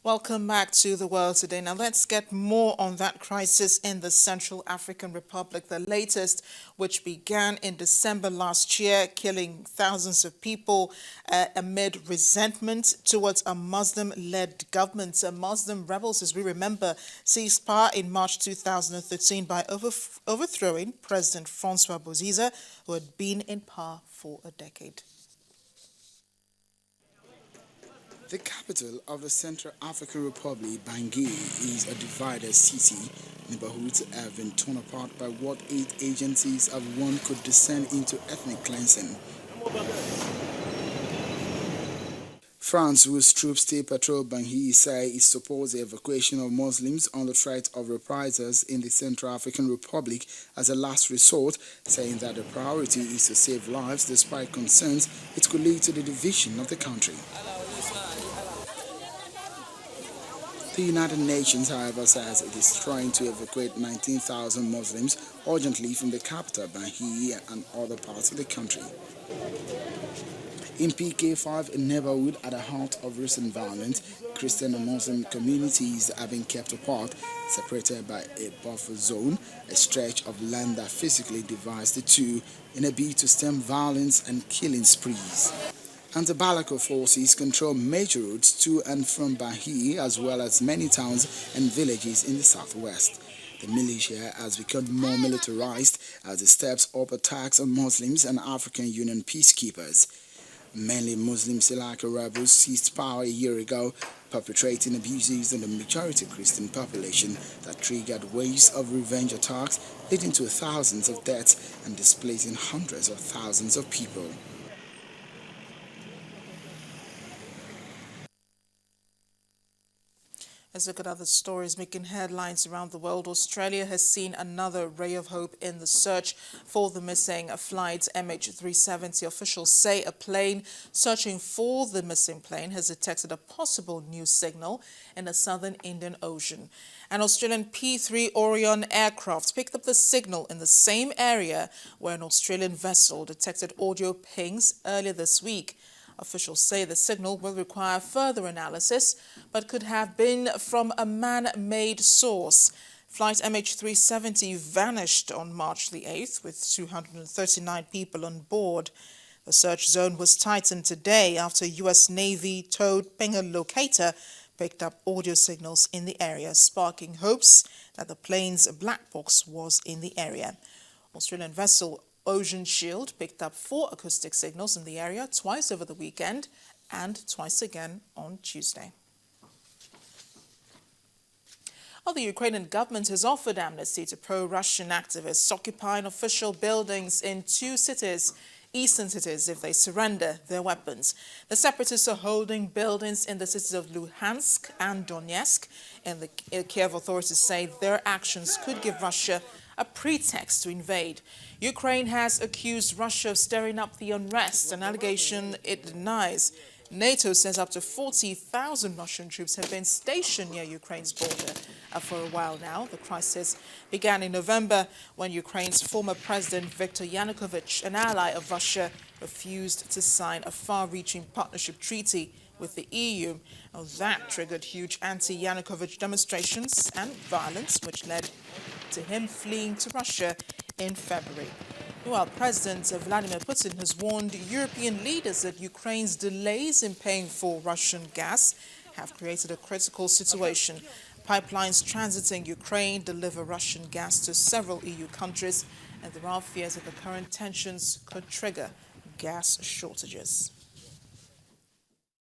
Welcome back to the world today. Now let's get more on that crisis in the Central African Republic, the latest, which began in December last year, killing thousands of people amid resentment towards a Muslim-led government. Muslim rebels, as we remember, seized power in March 2013 by overthrowing President Francois Bozize, who had been in power for a decade. The capital of the Central African Republic, Bangui, is a divided city. Neighborhoods have been torn apart by what aid agencies have warned could descend into ethnic cleansing. France, whose troops still patrol Bangui, say it supports the evacuation of Muslims on the threat of reprisals in the Central African Republic as a last resort, saying that the priority is to save lives despite concerns it could lead to the division of the country. The United Nations, however, says it is trying to evacuate 19,000 Muslims urgently from the capital, Bangui, and other parts of the country. In PK5, a neighborhood at the heart of recent violence, Christian and Muslim communities have been kept apart, separated by a buffer zone, a stretch of land that physically divides the two in a bid to stem violence and killing sprees. Anti-Balaka forces control major roads to and from Bangui, as well as many towns and villages in the southwest. The militia has become more militarized as it steps up attacks on Muslims and African Union peacekeepers. Mainly Muslim Seleka rebels seized power a year ago, perpetrating abuses on the majority Christian population that triggered waves of revenge attacks, leading to thousands of deaths and displacing hundreds of thousands of people. Let's look at other stories making headlines around the world. Australia has seen another ray of hope in the search for the missing flight MH370. Officials say a plane searching for the missing plane has detected a possible new signal in the southern Indian Ocean. An Australian P-3 Orion aircraft picked up the signal in the same area where an Australian vessel detected audio pings earlier this week. Officials say the signal will require further analysis, but could have been from a man-made source. Flight MH370 vanished on March the 8th with 239 people on board. The search zone was tightened today after U.S. Navy towed pinger locator picked up audio signals in the area, sparking hopes that the plane's black box was in the area. Australian vessel Ocean Shield picked up 4 acoustic signals in the area twice over the weekend and twice again on Tuesday. Well, the Ukrainian government has offered amnesty to pro-Russian activists occupying official buildings in 2 cities, eastern cities, if they surrender their weapons. The separatists are holding buildings in the cities of Luhansk and Donetsk, and the Kiev authorities say their actions could give Russia a pretext to invade. Ukraine has accused Russia of stirring up the unrest, an allegation it denies. NATO says up to 40,000 Russian troops have been stationed near Ukraine's border for a while now. The crisis began in November when Ukraine's former president Viktor Yanukovych, an ally of Russia, refused to sign a far-reaching partnership treaty with the EU. Now, that triggered huge anti-Yanukovych demonstrations and violence, which led to him fleeing to Russia in February. Meanwhile, President Vladimir Putin has warned European leaders that Ukraine's delays in paying for Russian gas have created a critical situation. Pipelines transiting Ukraine deliver Russian gas to several EU countries, and there are fears that the current tensions could trigger gas shortages.